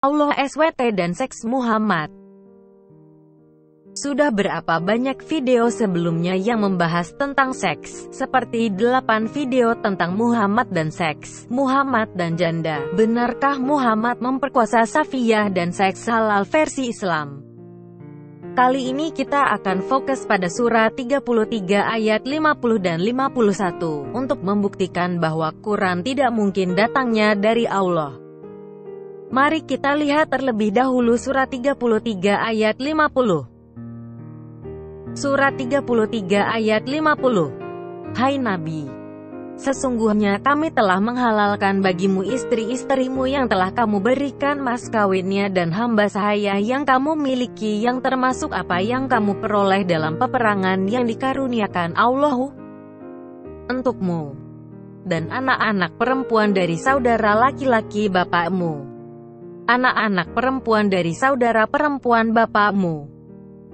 Allah SWT dan seks Muhammad. Sudah berapa banyak video sebelumnya yang membahas tentang seks, seperti 8 video tentang Muhammad dan seks, Muhammad dan janda. Benarkah Muhammad memperkosa Safiyah dan seks halal versi Islam? Kali ini kita akan fokus pada surah 33 ayat 50 dan 51, untuk membuktikan bahwa Quran tidak mungkin datangnya dari Allah. Mari kita lihat terlebih dahulu surah 33 ayat 50. Surat 33 ayat 50. Hai Nabi, sesungguhnya kami telah menghalalkan bagimu istri-istrimu yang telah kamu berikan mas kawinnya dan hamba sahaya yang kamu miliki, yang termasuk apa yang kamu peroleh dalam peperangan yang dikaruniakan Allah untukmu, dan anak-anak perempuan dari saudara laki-laki bapakmu, anak-anak perempuan dari saudara perempuan bapakmu,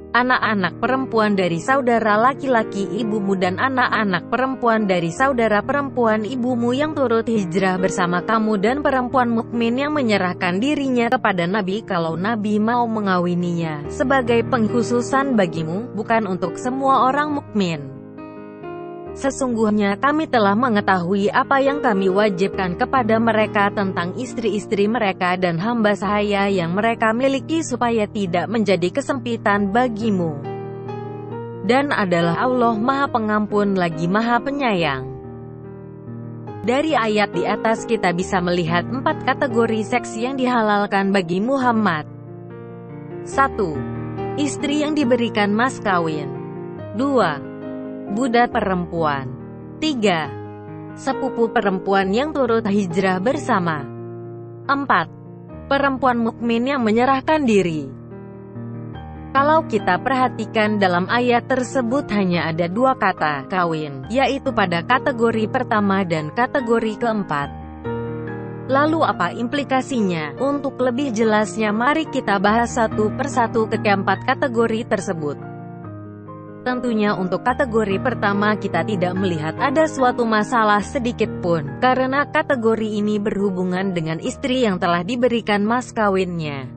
anak-anak perempuan dari saudara laki-laki ibumu, dan anak-anak perempuan dari saudara perempuan ibumu yang turut hijrah bersama kamu, dan perempuan mukmin yang menyerahkan dirinya kepada Nabi kalau Nabi mau mengawininya, sebagai pengkhususan bagimu, bukan untuk semua orang mukmin. Sesungguhnya kami telah mengetahui apa yang kami wajibkan kepada mereka tentang istri-istri mereka dan hamba sahaya yang mereka miliki, supaya tidak menjadi kesempitan bagimu. Dan adalah Allah Maha Pengampun lagi Maha Penyayang. Dari ayat di atas kita bisa melihat 4 kategori seks yang dihalalkan bagi Muhammad. 1. Istri yang diberikan mas kawin. 2. Budak perempuan. 3. Sepupu perempuan yang turut hijrah bersama. 4. Perempuan mukmin yang menyerahkan diri. Kalau kita perhatikan dalam ayat tersebut hanya ada 2 kata kawin, yaitu pada kategori pertama dan kategori keempat. Lalu apa implikasinya? Untuk lebih jelasnya mari kita bahas satu persatu keempat kategori tersebut. Tentunya untuk kategori pertama kita tidak melihat ada suatu masalah sedikit pun, karena kategori ini berhubungan dengan istri yang telah diberikan mas kawinnya.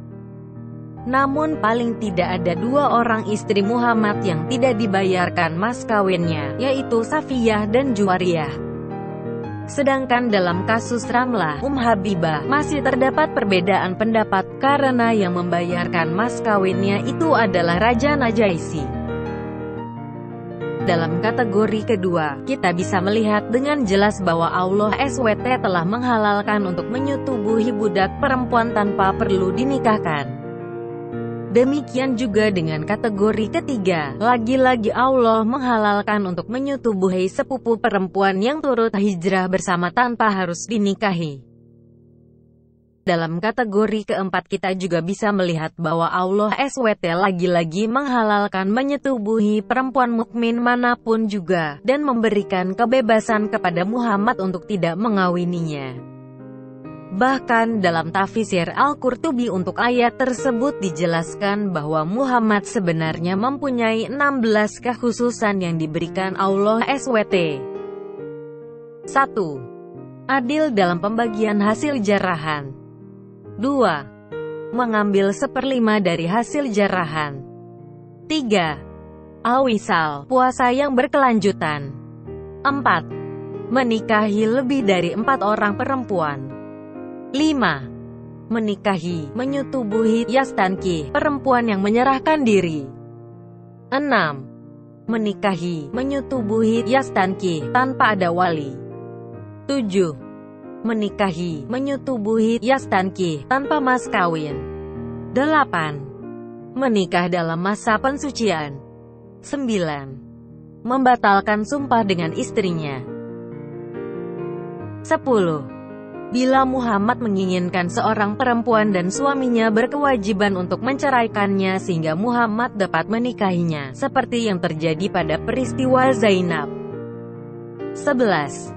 Namun paling tidak ada 2 orang istri Muhammad yang tidak dibayarkan mas kawinnya, yaitu Safiyah dan Juwariyah. Sedangkan dalam kasus Ramlah, Habibah, masih terdapat perbedaan pendapat, karena yang membayarkan mas kawinnya itu adalah Raja Najaisi. Dalam kategori kedua, kita bisa melihat dengan jelas bahwa Allah SWT telah menghalalkan untuk menyetubuhi budak perempuan tanpa perlu dinikahkan. Demikian juga dengan kategori ketiga, lagi-lagi Allah menghalalkan untuk menyetubuhi sepupu perempuan yang turut hijrah bersama tanpa harus dinikahi. Dalam kategori keempat kita juga bisa melihat bahwa Allah SWT lagi-lagi menghalalkan menyetubuhi perempuan mukmin manapun juga, dan memberikan kebebasan kepada Muhammad untuk tidak mengawininya. Bahkan dalam tafsir Al-Qurtubi untuk ayat tersebut dijelaskan bahwa Muhammad sebenarnya mempunyai 16 kekhususan yang diberikan Allah SWT. 1. Adil dalam pembagian hasil jarahan. 2. Mengambil 1/5 dari hasil jarahan. 3. Al-wisal, puasa yang berkelanjutan. 4. Menikahi lebih dari 4 orang perempuan. 5. Menikahi, menyetubuhi, yastanki, perempuan yang menyerahkan diri. 6. Menikahi, menyetubuhi, yastanki, tanpa ada wali. 7. Menikahi, menyetubuhi, yastanki, tanpa mas kawin. 8. Menikah dalam masa pensucian. 9. Membatalkan sumpah dengan istrinya. 10. Bila Muhammad menginginkan seorang perempuan dan suaminya berkewajiban untuk menceraikannya sehingga Muhammad dapat menikahinya, seperti yang terjadi pada peristiwa Zainab. 11.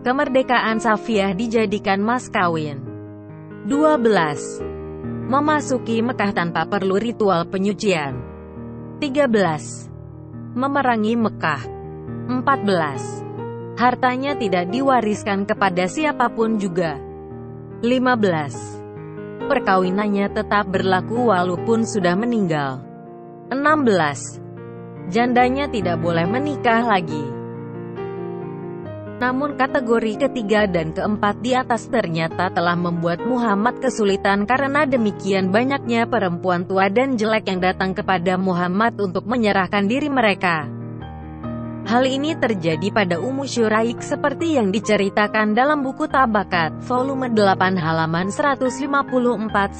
Kemerdekaan Safiyah dijadikan mas kawin. 12. Memasuki Mekah tanpa perlu ritual penyucian. 13. Memerangi Mekah. 14. Hartanya tidak diwariskan kepada siapapun juga. 15. perkawinannya tetap berlaku walaupun sudah meninggal. 16. Jandanya tidak boleh menikah lagi. Namun kategori ketiga dan keempat di atas ternyata telah membuat Muhammad kesulitan karena demikian banyaknya perempuan tua dan jelek yang datang kepada Muhammad untuk menyerahkan diri mereka. Hal ini terjadi pada Ummu Syuraik seperti yang diceritakan dalam buku Tabakat, volume 8 halaman 154-157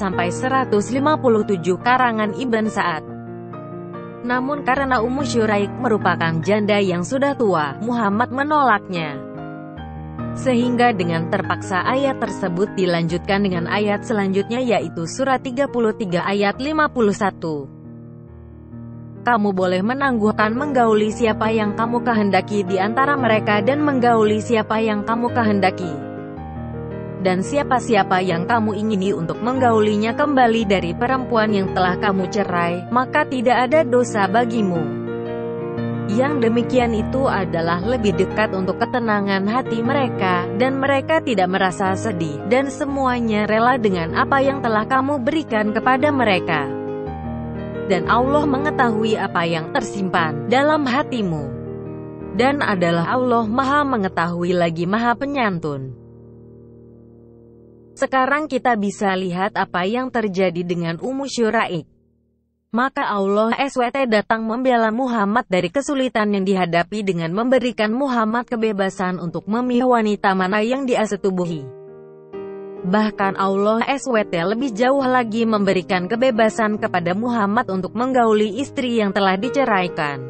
karangan Ibn Sa'ad. Namun karena Ummu Syuraik merupakan janda yang sudah tua, Muhammad menolaknya. Sehingga dengan terpaksa ayat tersebut dilanjutkan dengan ayat selanjutnya yaitu surat 33 ayat 51. Kamu boleh menangguhkan menggauli siapa yang kamu kehendaki di antara mereka dan menggauli siapa yang kamu kehendaki. Dan siapa-siapa yang kamu ingini untuk menggaulinya kembali dari perempuan yang telah kamu cerai, maka tidak ada dosa bagimu. Yang demikian itu adalah lebih dekat untuk ketenangan hati mereka, dan mereka tidak merasa sedih, dan semuanya rela dengan apa yang telah kamu berikan kepada mereka. Dan Allah mengetahui apa yang tersimpan dalam hatimu. Dan adalah Allah Maha Mengetahui lagi Maha Penyantun. Sekarang kita bisa lihat apa yang terjadi dengan Ummu Syuraik. Maka Allah SWT datang membela Muhammad dari kesulitan yang dihadapi dengan memberikan Muhammad kebebasan untuk memilih wanita mana yang dia setubuhi. Bahkan Allah SWT lebih jauh lagi memberikan kebebasan kepada Muhammad untuk menggauli istri yang telah diceraikan.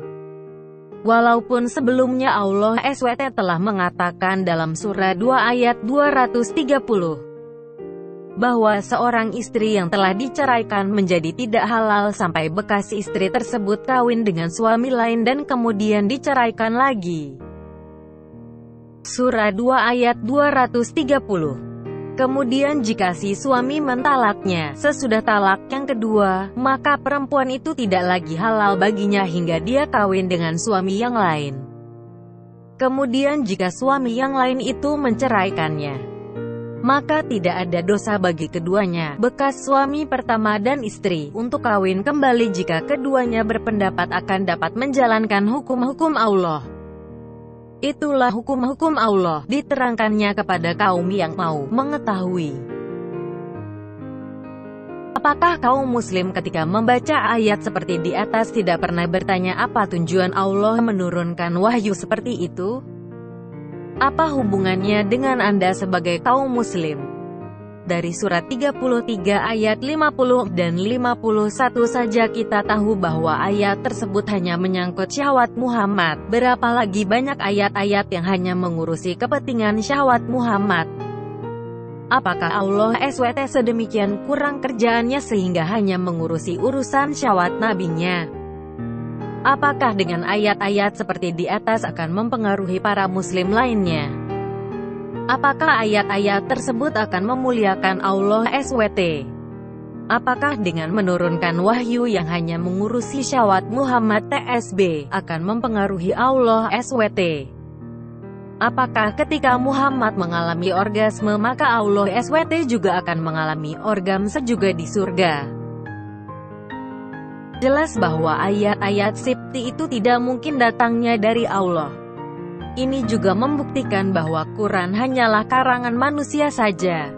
Walaupun sebelumnya Allah SWT telah mengatakan dalam surah 2 ayat 230 bahwa seorang istri yang telah diceraikan menjadi tidak halal sampai bekas istri tersebut kawin dengan suami lain dan kemudian diceraikan lagi. Surah 2 ayat 230. Kemudian jika si suami mentalaknya sesudah talak yang kedua, maka perempuan itu tidak lagi halal baginya hingga dia kawin dengan suami yang lain. Kemudian jika suami yang lain itu menceraikannya, maka tidak ada dosa bagi keduanya, bekas suami pertama dan istri, untuk kawin kembali jika keduanya berpendapat akan dapat menjalankan hukum-hukum Allah. Itulah hukum-hukum Allah, diterangkannya kepada kaum yang mau mengetahui. Apakah kaum muslim ketika membaca ayat seperti di atas tidak pernah bertanya apa tujuan Allah menurunkan wahyu seperti itu? Apa hubungannya dengan Anda sebagai kaum muslim? Dari surat 33 ayat 50 dan 51 saja kita tahu bahwa ayat tersebut hanya menyangkut syahwat Muhammad. Berapa lagi banyak ayat-ayat yang hanya mengurusi kepentingan syahwat Muhammad? Apakah Allah SWT sedemikian kurang kerjaannya sehingga hanya mengurusi urusan syahwat nabinya? Apakah dengan ayat-ayat seperti di atas akan mempengaruhi para muslim lainnya? Apakah ayat-ayat tersebut akan memuliakan Allah SWT? Apakah dengan menurunkan wahyu yang hanya mengurusi syahwat Muhammad TSB akan mempengaruhi Allah SWT? Apakah ketika Muhammad mengalami orgasme maka Allah SWT juga akan mengalami orgasme juga di surga? Jelas bahwa ayat-ayat sifti itu tidak mungkin datangnya dari Allah. Ini juga membuktikan bahwa Quran hanyalah karangan manusia saja.